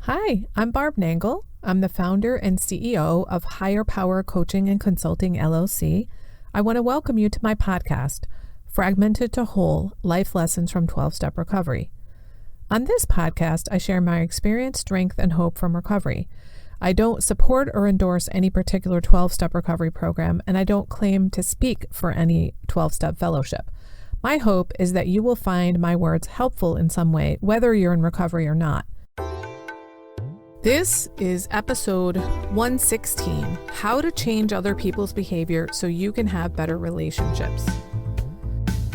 Hi, I'm Barb Nangle. I'm the founder and CEO of Higher Power Coaching and Consulting, LLC. I want to welcome you to my podcast, Fragmented to Whole, Life Lessons from 12-Step Recovery. On this podcast, I share my experience, strength, and hope from recovery. I don't support or endorse any particular 12-step recovery program, and I don't claim to speak for any 12-step fellowship. My hope is that you will find my words helpful in some way, whether you're in recovery or not. This is episode 116, How to Change Other People's Behavior So You Can Have Better Relationships.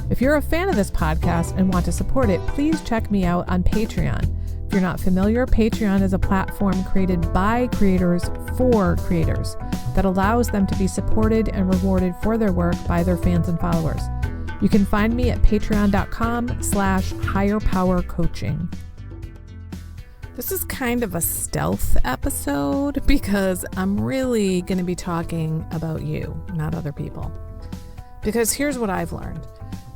If you're a fan of this podcast and want to support it, please check me out on Patreon. If you're not familiar, Patreon is a platform created by creators for creators that allows them to be supported and rewarded for their work by their fans and followers. You can find me at patreon.com/higherpowercoaching. This is kind of a stealth episode because I'm really going to be talking about you, not other people. Because here's what I've learned.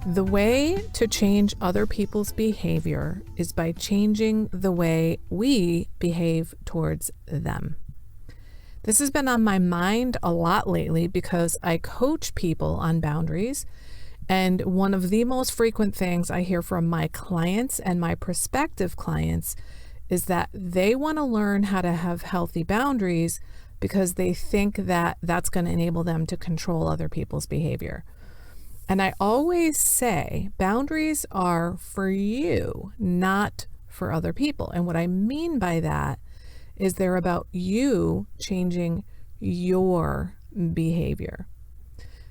The way to change other people's behavior is by changing the way we behave towards them. This has been on my mind a lot lately because I coach people on boundaries. And one of the most frequent things I hear from my clients and my prospective clients is that they want to learn how to have healthy boundaries because they think that that's going to enable them to control other people's behavior. And I always say boundaries are for you, not for other people. And what I mean by that is they're about you changing your behavior.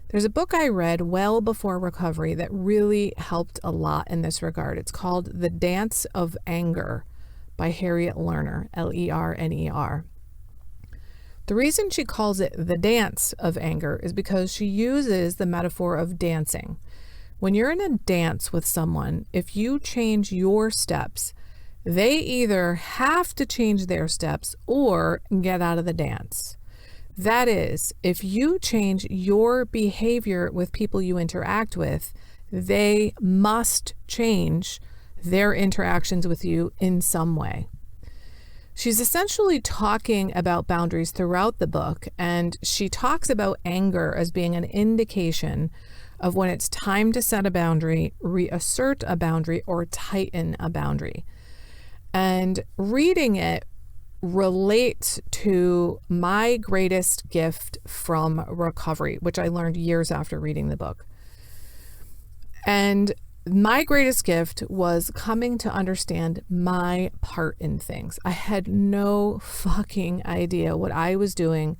There's a book I read well before recovery that really helped a lot in this regard. It's called The Dance of Anger by Harriet Lerner, Lerner. The reason she calls it the dance of anger is because she uses the metaphor of dancing. When you're in a dance with someone, if you change your steps, they either have to change their steps or get out of the dance. That is, if you change your behavior with people you interact with, they must change their interactions with you in some way. She's essentially talking about boundaries throughout the book, and she talks about anger as being an indication of when it's time to set a boundary, reassert a boundary, or tighten a boundary. And reading it relates to my greatest gift from recovery, which I learned years after reading the book. And my greatest gift was coming to understand my part in things. I had no fucking idea what I was doing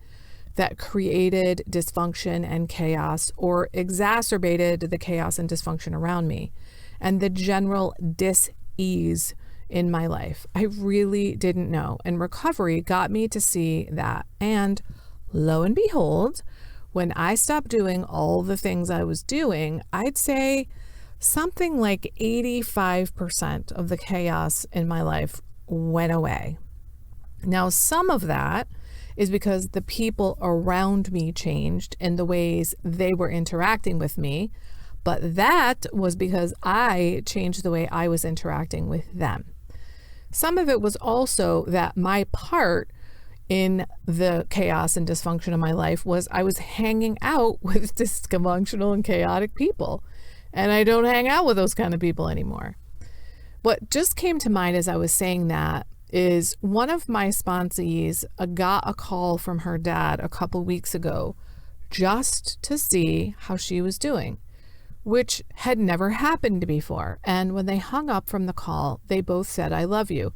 that created dysfunction and chaos or exacerbated the chaos and dysfunction around me and the general dis-ease in my life. I really didn't know. And recovery got me to see that. And lo and behold, when I stopped doing all the things I was doing, I'd say something like 85% of the chaos in my life went away. Now, some of that is because the people around me changed in the ways they were interacting with me, but that was because I changed the way I was interacting with them. Some of it was also that my part in the chaos and dysfunction of my life was I was hanging out with dysfunctional and chaotic people. And I don't hang out with those kind of people anymore. What just came to mind as I was saying that is one of my sponsees got a call from her dad a couple weeks ago just to see how she was doing, which had never happened before. And when they hung up from the call, they both said, "I love you."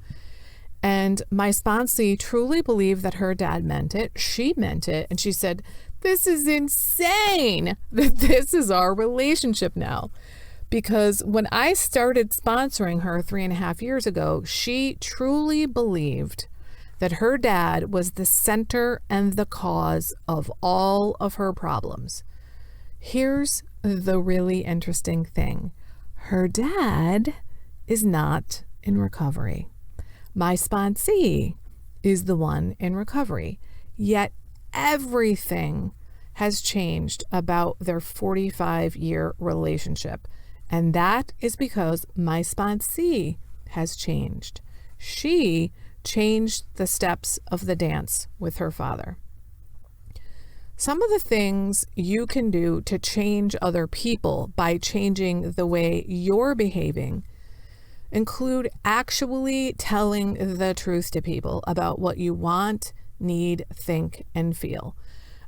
And my sponsee truly believed that her dad meant it. She meant it. And she said, "This is insane that this is our relationship now." Because when I started sponsoring her 3.5 years ago, she truly believed that her dad was the center and the cause of all of her problems. Here's the really interesting thing. Her dad is not in recovery. My sponsee is the one in recovery. Yet everything has changed about their 45-year relationship. And that is because my sponsee has changed. She changed the steps of the dance with her father. Some of the things you can do to change other people by changing the way you're behaving include actually telling the truth to people about what you want, need, think, and feel.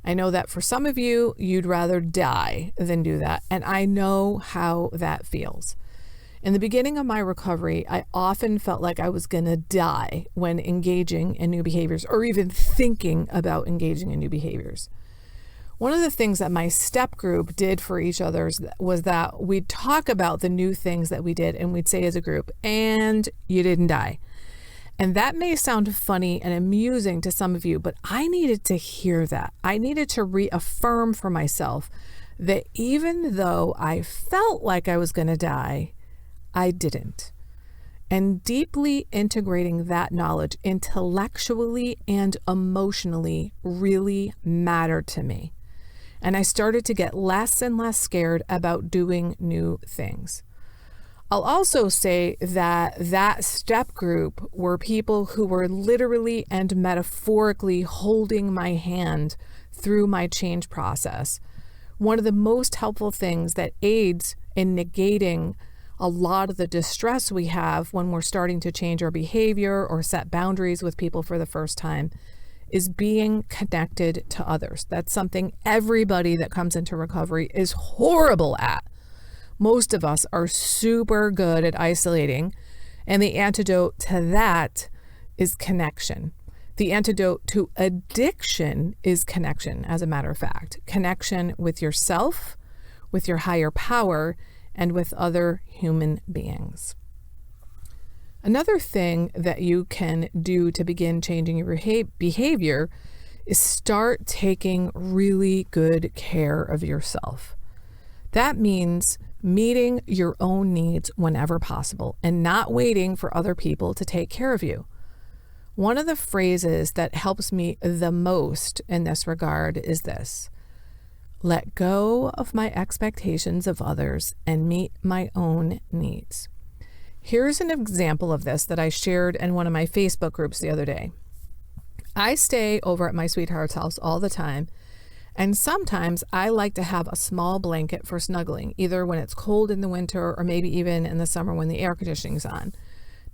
I know that for some of you, you'd rather die than do that, and I know how that feels. In the beginning of my recovery, I often felt like I was going to die when engaging in new behaviors or even thinking about engaging in new behaviors. One of the things that my step group did for each other was that we'd talk about the new things that we did and we'd say as a group, and you didn't die. And that may sound funny and amusing to some of you, but I needed to hear that. I needed to reaffirm for myself that even though I felt like I was going to die, I didn't. And deeply integrating that knowledge intellectually and emotionally really mattered to me. And I started to get less and less scared about doing new things. I'll also say that step group were people who were literally and metaphorically holding my hand through my change process. One of the most helpful things that aids in negating a lot of the distress we have when we're starting to change our behavior or set boundaries with people for the first time is being connected to others. That's something everybody that comes into recovery is horrible at. Most of us are super good at isolating, and the antidote to that is connection. The antidote to addiction is connection, as a matter of fact. Connection with yourself, with your higher power, and with other human beings. Another thing that you can do to begin changing your behavior is start taking really good care of yourself. That means meeting your own needs whenever possible and not waiting for other people to take care of you. One of the phrases that helps me the most in this regard is this: let go of my expectations of others and meet my own needs. Here's an example of this that I shared in one of my Facebook groups the other day. I stay over at my sweetheart's house all the time, and sometimes I like to have a small blanket for snuggling, either when it's cold in the winter or maybe even in the summer when the air conditioning's on.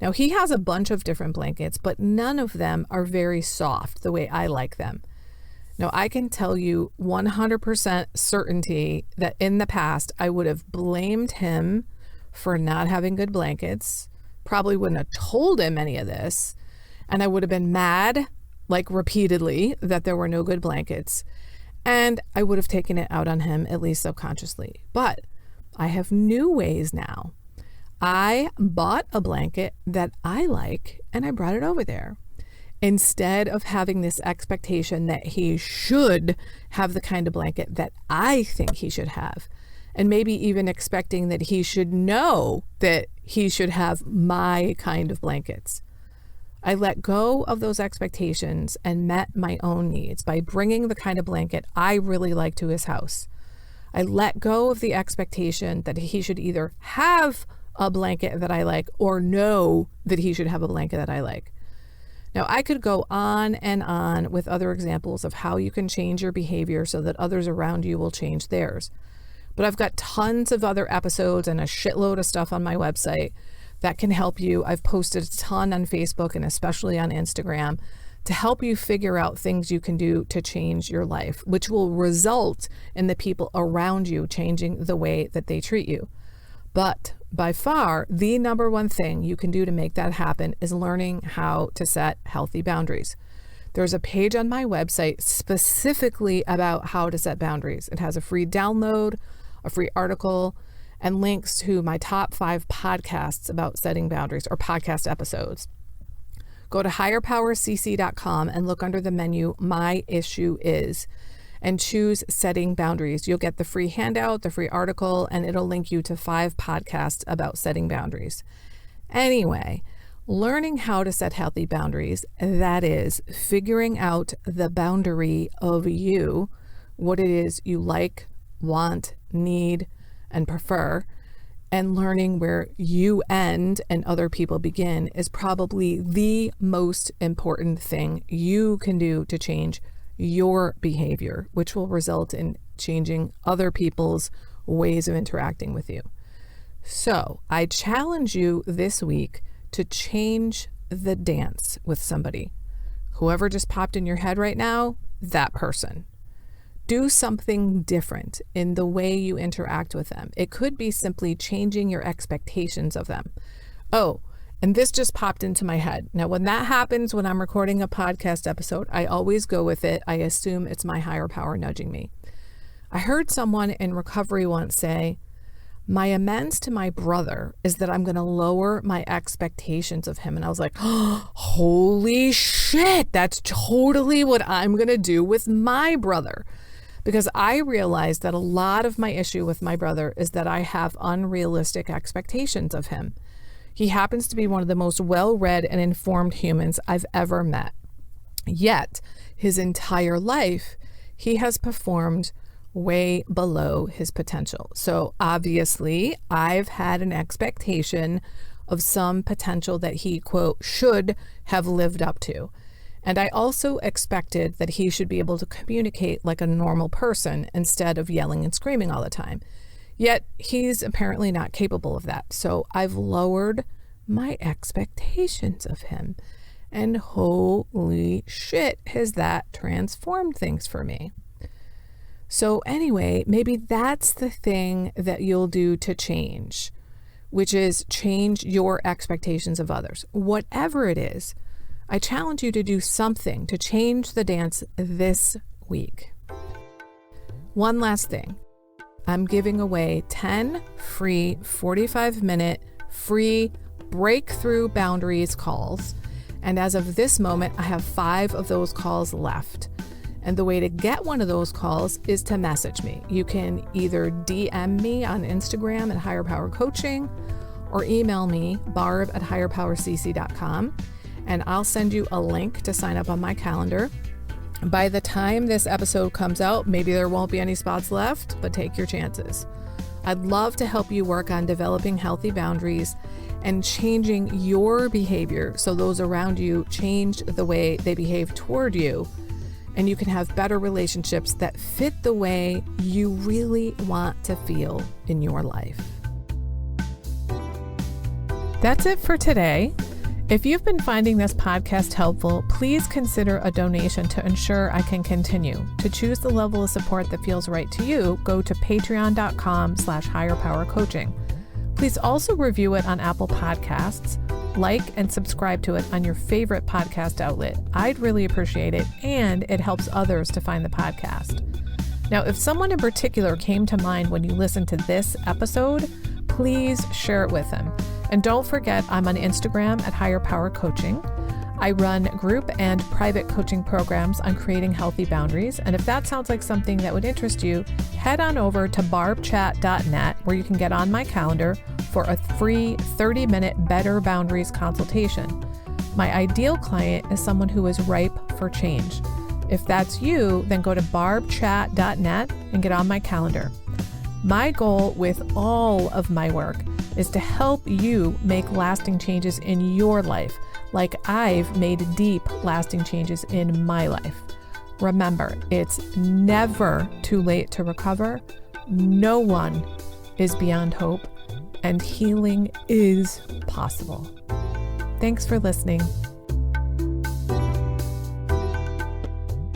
Now, he has a bunch of different blankets, but none of them are very soft the way I like them. Now, I can tell you 100% certainty that in the past, I would have blamed him for not having good blankets, probably wouldn't have told him any of this, and I would have been mad, like repeatedly, that there were no good blankets, and I would have taken it out on him, at least subconsciously. But I have new ways now. I bought a blanket that I like, and I brought it over there. Instead of having this expectation that he should have the kind of blanket that I think he should have, and maybe even expecting that he should know that he should have my kind of blankets. I let go of those expectations and met my own needs by bringing the kind of blanket I really like to his house. I let go of the expectation that he should either have a blanket that I like or know that he should have a blanket that I like. Now, I could go on and on with other examples of how you can change your behavior so that others around you will change theirs. But I've got tons of other episodes and a shitload of stuff on my website that can help you. I've posted a ton on Facebook and especially on Instagram to help you figure out things you can do to change your life, which will result in the people around you changing the way that they treat you. But by far, the number one thing you can do to make that happen is learning how to set healthy boundaries. There's a page on my website specifically about how to set boundaries. It has a free download, a free article, and links to my top 5 podcasts about setting boundaries, or podcast episodes. Go to higherpowercc.com and look under the menu My Issue Is and choose Setting Boundaries. You'll get the free handout, the free article, and it'll link you to 5 podcasts about setting boundaries. Anyway, learning how to set healthy boundaries, that is figuring out the boundary of you, what it is you like, want, need, and prefer, and learning where you end and other people begin is probably the most important thing you can do to change your behavior, which will result in changing other people's ways of interacting with you. So I challenge you this week to change the dance with somebody. Whoever just popped in your head right now, that person. Do something different in the way you interact with them. It could be simply changing your expectations of them. Oh, and this just popped into my head. Now, when that happens, when I'm recording a podcast episode, I always go with it. I assume it's my higher power nudging me. I heard someone in recovery once say, my amends to my brother is that I'm going to lower my expectations of him. And I was like, oh, holy shit, that's totally what I'm going to do with my brother. Because I realized that a lot of my issue with my brother is that I have unrealistic expectations of him. He happens to be one of the most well-read and informed humans I've ever met. Yet, his entire life, he has performed way below his potential. So obviously, I've had an expectation of some potential that he, quote, should have lived up to. And I also expected that he should be able to communicate like a normal person instead of yelling and screaming all the time. Yet he's apparently not capable of that. So I've lowered my expectations of him. And holy shit, has that transformed things for me. So anyway, maybe that's the thing that you'll do to change, which is change your expectations of others. Whatever it is, I challenge you to do something to change the dance this week. One last thing. I'm giving away 10 free 45-minute free breakthrough boundaries calls. And as of this moment, I have 5 of those calls left. And the way to get one of those calls is to message me. You can either DM me on Instagram at Higher Power Coaching or email me, barb@higherpowercc.com. And I'll send you a link to sign up on my calendar. By the time this episode comes out, maybe there won't be any spots left, but take your chances. I'd love to help you work on developing healthy boundaries and changing your behavior so those around you change the way they behave toward you, and you can have better relationships that fit the way you really want to feel in your life. That's it for today. If you've been finding this podcast helpful, please consider a donation to ensure I can continue. To choose the level of support that feels right to you, go to patreon.com/higherpowercoaching. Please also review it on Apple Podcasts, like and subscribe to it on your favorite podcast outlet. I'd really appreciate it, and it helps others to find the podcast. Now, if someone in particular came to mind when you listened to this episode, please share it with them. And don't forget, I'm on Instagram at Higher Power Coaching. I run group and private coaching programs on creating healthy boundaries. And if that sounds like something that would interest you, head on over to barbchat.net, where you can get on my calendar for a free 30-minute Better Boundaries consultation. My ideal client is someone who is ripe for change. If that's you, then go to barbchat.net and get on my calendar. My goal with all of my work is to help you make lasting changes in your life, like I've made deep, lasting changes in my life. Remember, it's never too late to recover. No one is beyond hope, and healing is possible. Thanks for listening.